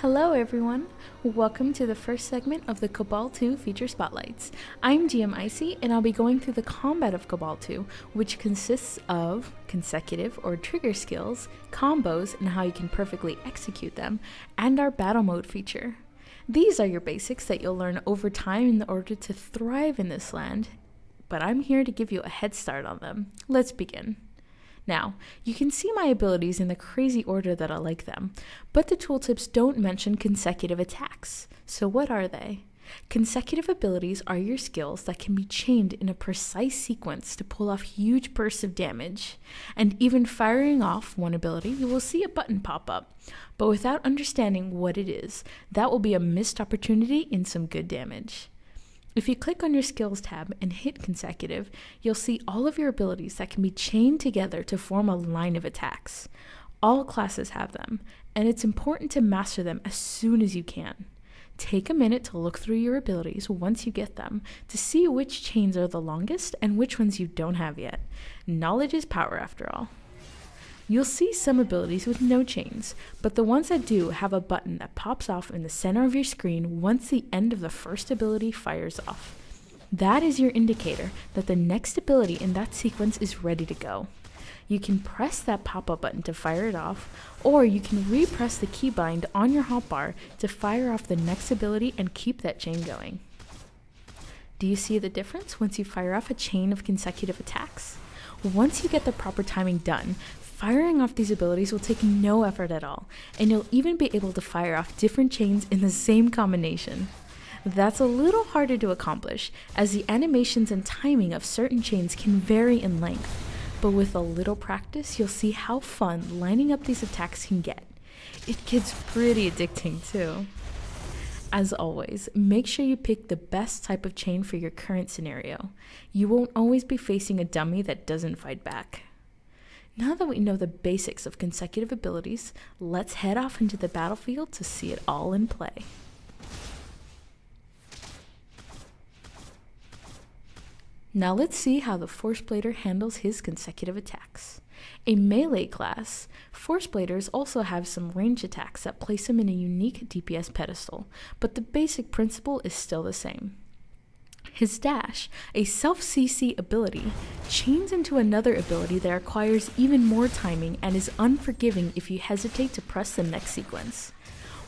Hello everyone! Welcome to the first segment of the Cabal 2 Feature Spotlights. I'm GM Icy and I'll be going through the combat of Cabal 2, which consists of consecutive or trigger skills, combos and how you can perfectly execute them, and our battle mode feature. These are your basics that you'll learn over time in order to thrive in this land, but I'm here to give you a head start on them. Let's begin. Now, you can see my abilities in the crazy order that I like them, but the tooltips don't mention consecutive attacks. So what are they? Consecutive abilities are your skills that can be chained in a precise sequence to pull off huge bursts of damage. And even firing off one ability, you will see a button pop up. But without understanding what it is, that will be a missed opportunity in some good damage. If you click on your skills tab and hit consecutive, you'll see all of your abilities that can be chained together to form a line of attacks. All classes have them, and it's important to master them as soon as you can. Take a minute to look through your abilities once you get them to see which chains are the longest and which ones you don't have yet. Knowledge is power after all. You'll see some abilities with no chains, but the ones that do have a button that pops off in the center of your screen once the end of the first ability fires off. That is your indicator that the next ability in that sequence is ready to go. You can press that pop-up button to fire it off, or you can repress the keybind on your hotbar to fire off the next ability and keep that chain going. Do you see the difference once you fire off a chain of consecutive attacks? Once you get the proper timing done, firing off these abilities will take no effort at all, and you'll even be able to fire off different chains in the same combination. That's a little harder to accomplish, as the animations and timing of certain chains can vary in length, but with a little practice, you'll see how fun lining up these attacks can get. It gets pretty addicting too. As always, make sure you pick the best type of chain for your current scenario. You won't always be facing a dummy that doesn't fight back. Now that we know the basics of consecutive abilities, let's head off into the battlefield to see it all in play. Now let's see how the Force Blader handles his consecutive attacks. A melee class, Force Bladers also have some range attacks that place him in a unique DPS pedestal, but the basic principle is still the same. His dash, a self-CC ability, chains into another ability that requires even more timing and is unforgiving if you hesitate to press the next sequence.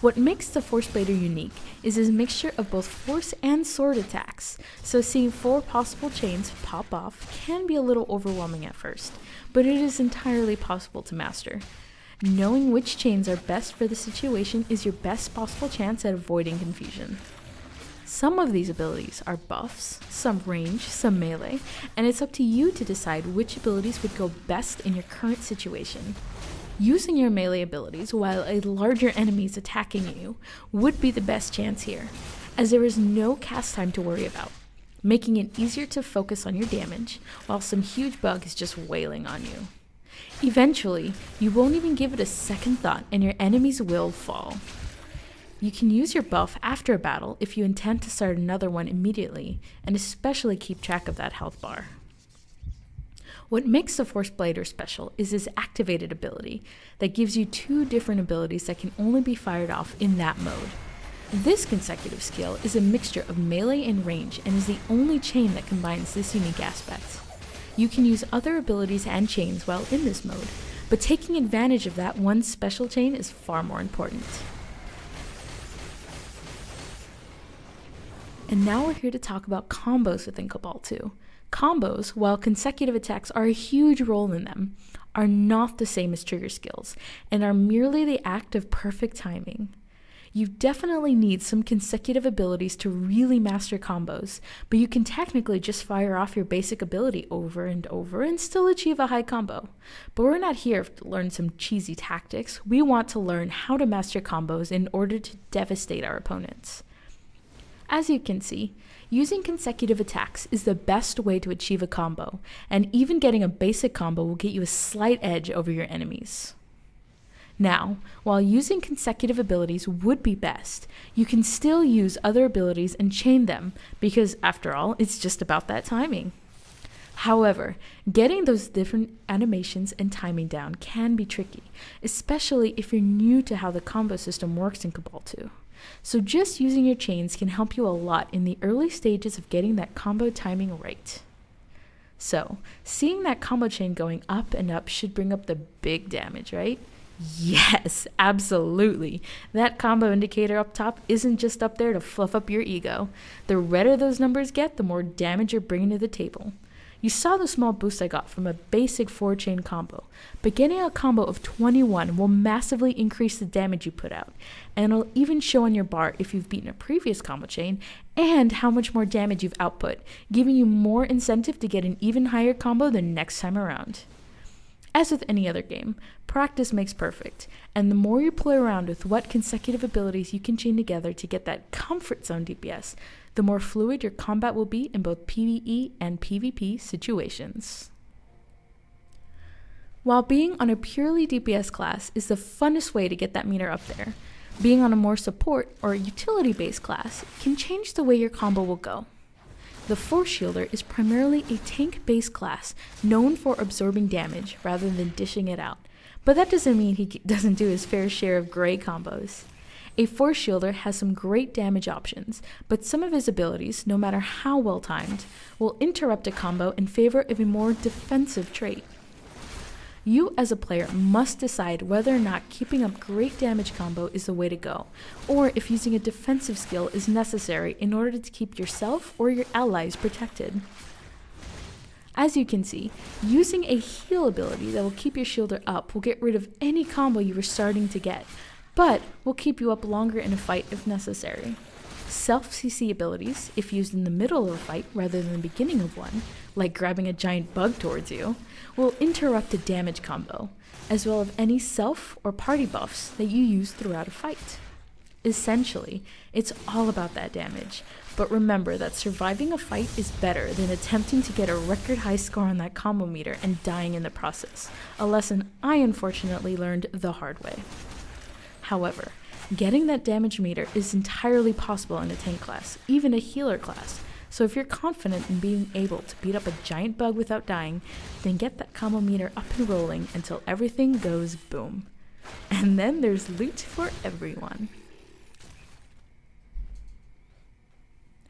What makes the Force Blader unique is his mixture of both force and sword attacks, so seeing 4 possible chains pop off can be a little overwhelming at first, but it is entirely possible to master. Knowing which chains are best for the situation is your best possible chance at avoiding confusion. Some of these abilities are buffs, some range, some melee, and it's up to you to decide which abilities would go best in your current situation. Using your melee abilities while a larger enemy is attacking you would be the best chance here, as there is no cast time to worry about, making it easier to focus on your damage while some huge bug is just wailing on you. Eventually, you won't even give it a second thought and your enemies will fall. You can use your buff after a battle if you intend to start another one immediately, and especially keep track of that health bar. What makes the Force Blader special is his activated ability that gives you 2 different abilities that can only be fired off in that mode. This consecutive skill is a mixture of melee and range and is the only chain that combines this unique aspect. You can use other abilities and chains while in this mode, but taking advantage of that one special chain is far more important. And now we're here to talk about combos within Cabal 2. Combos, while consecutive attacks are a huge role in them, are not the same as trigger skills, and are merely the act of perfect timing. You definitely need some consecutive abilities to really master combos, but you can technically just fire off your basic ability over and over and still achieve a high combo. But we're not here to learn some cheesy tactics, we want to learn how to master combos in order to devastate our opponents. As you can see, using consecutive attacks is the best way to achieve a combo, and even getting a basic combo will get you a slight edge over your enemies. Now, while using consecutive abilities would be best, you can still use other abilities and chain them, because after all, it's just about that timing. However, getting those different animations and timing down can be tricky, especially if you're new to how the combo system works in Cabal 2. So just using your chains can help you a lot in the early stages of getting that combo timing right. So, seeing that combo chain going up and up should bring up the big damage, right? Yes, absolutely. That combo indicator up top isn't just up there to fluff up your ego. The redder those numbers get, the more damage you're bringing to the table. You saw the small boost I got from a basic 4-chain combo, but getting a combo of 21 will massively increase the damage you put out, and it'll even show on your bar if you've beaten a previous combo chain and how much more damage you've output, giving you more incentive to get an even higher combo the next time around. As with any other game, practice makes perfect, and the more you play around with what consecutive abilities you can chain together to get that comfort zone DPS, the more fluid your combat will be in both PvE and PvP situations. While being on a purely DPS class is the funnest way to get that meter up there, being on a more support or utility-based class can change the way your combo will go. The Force Shielder is primarily a tank-based class known for absorbing damage rather than dishing it out, but that doesn't mean he doesn't do his fair share of gray combos. A Force Shielder has some great damage options, but some of his abilities, no matter how well timed, will interrupt a combo in favor of a more defensive trait. You as a player must decide whether or not keeping up great damage combo is the way to go, or if using a defensive skill is necessary in order to keep yourself or your allies protected. As you can see, using a heal ability that will keep your shielder up will get rid of any combo you were starting to get, but will keep you up longer in a fight if necessary. Self-CC abilities, if used in the middle of a fight rather than the beginning of one, like grabbing a giant bug towards you, will interrupt a damage combo, as well as any self or party buffs that you use throughout a fight. Essentially, it's all about that damage, but remember that surviving a fight is better than attempting to get a record high score on that combo meter and dying in the process, a lesson I unfortunately learned the hard way. However, getting that damage meter is entirely possible in a tank class, even a healer class, so if you're confident in being able to beat up a giant bug without dying, then get that combo meter up and rolling until everything goes boom. And then there's loot for everyone.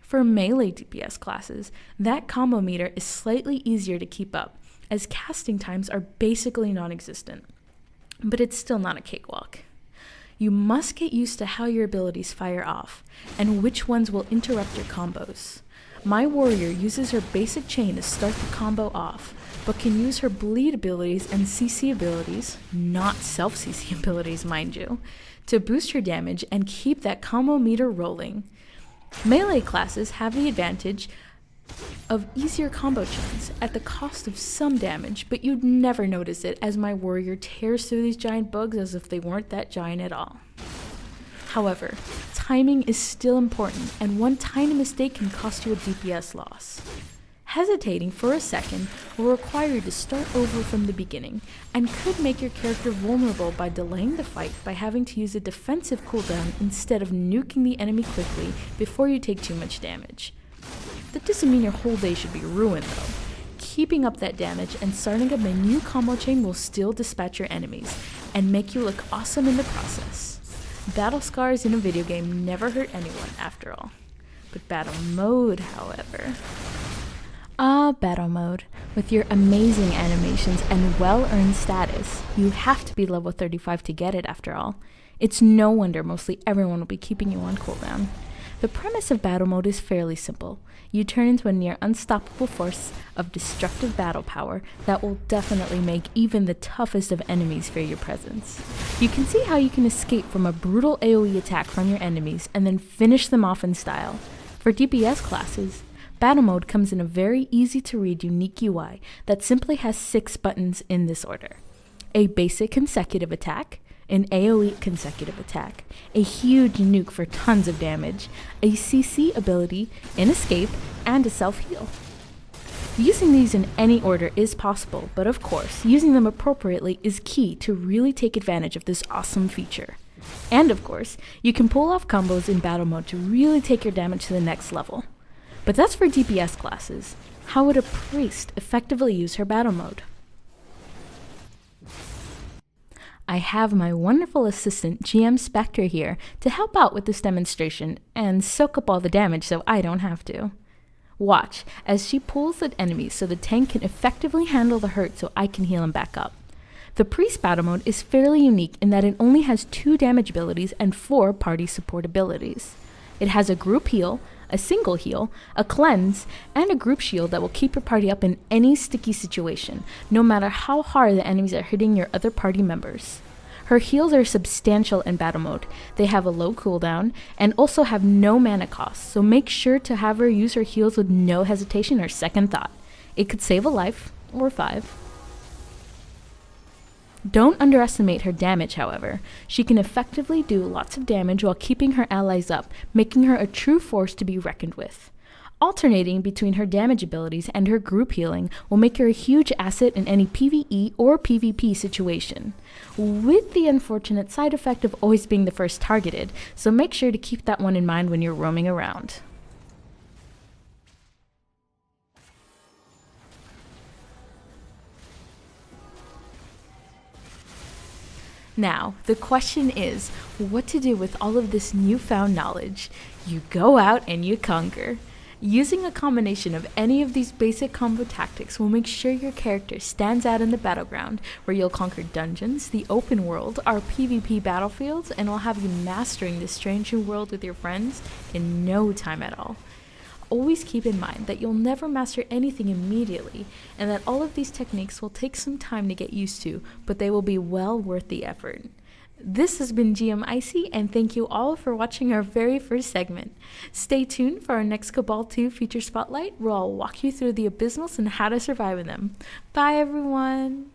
For melee DPS classes, that combo meter is slightly easier to keep up, as casting times are basically non-existent. But it's still not a cakewalk. You must get used to how your abilities fire off, and which ones will interrupt your combos. My warrior uses her basic chain to start the combo off, but can use her bleed abilities and CC abilities, not self-CC abilities mind you, to boost her damage and keep that combo meter rolling. Melee classes have the advantage of easier combo chains at the cost of some damage, but you'd never notice it as my warrior tears through these giant bugs as if they weren't that giant at all. However, timing is still important, and one tiny mistake can cost you a DPS loss. Hesitating for a second will require you to start over from the beginning, and could make your character vulnerable by delaying the fight by having to use a defensive cooldown instead of nuking the enemy quickly before you take too much damage. That doesn't mean your whole day should be ruined though. Keeping up that damage and starting up a new combo chain will still dispatch your enemies, and make you look awesome in the process. Battle scars in a video game never hurt anyone after all. But battle mode, however... battle mode. With your amazing animations and well-earned status, you have to be level 35 to get it after all. It's no wonder mostly everyone will be keeping you on cooldown. The premise of battle mode is fairly simple. You turn into a near unstoppable force of destructive battle power that will definitely make even the toughest of enemies fear your presence. You can see how you can escape from a brutal AoE attack from your enemies and then finish them off in style. For DPS classes, battle mode comes in a very easy to read unique UI that simply has 6 buttons in this order. A basic consecutive attack, an AoE consecutive attack, a huge nuke for tons of damage, a CC ability, an escape, and a self-heal. Using these in any order is possible, but of course, using them appropriately is key to really take advantage of this awesome feature. And of course, you can pull off combos in battle mode to really take your damage to the next level. But that's for DPS classes. How would a priest effectively use her battle mode? I have my wonderful assistant GM Spectre here to help out with this demonstration and soak up all the damage so I don't have to. Watch as she pulls at enemies so the tank can effectively handle the hurt so I can heal him back up. The priest battle mode is fairly unique in that it only has 2 damage abilities and 4 party support abilities. It has a group heal, a single heal, a cleanse, and a group shield that will keep your party up in any sticky situation, no matter how hard the enemies are hitting your other party members. Her heals are substantial in battle mode. They have a low cooldown and also have no mana cost, so make sure to have her use her heals with no hesitation or second thought. It could save a life, or 5. Don't underestimate her damage, however. She can effectively do lots of damage while keeping her allies up, making her a true force to be reckoned with. Alternating between her damage abilities and her group healing will make her a huge asset in any PvE or PvP situation, with the unfortunate side effect of always being the first targeted, so make sure to keep that one in mind when you're roaming around. Now, the question is, what to do with all of this newfound knowledge? You go out and you conquer. Using a combination of any of these basic combo tactics will make sure your character stands out in the battleground, where you'll conquer dungeons, the open world, our PvP battlefields, and will have you mastering this strange new world with your friends in no time at all. Always keep in mind that you'll never master anything immediately, and that all of these techniques will take some time to get used to, but they will be well worth the effort. This has been GM Icy, and thank you all for watching our very first segment. Stay tuned for our next Cabal 2 feature spotlight, where I'll walk you through the abysmals and how to survive in them. Bye everyone!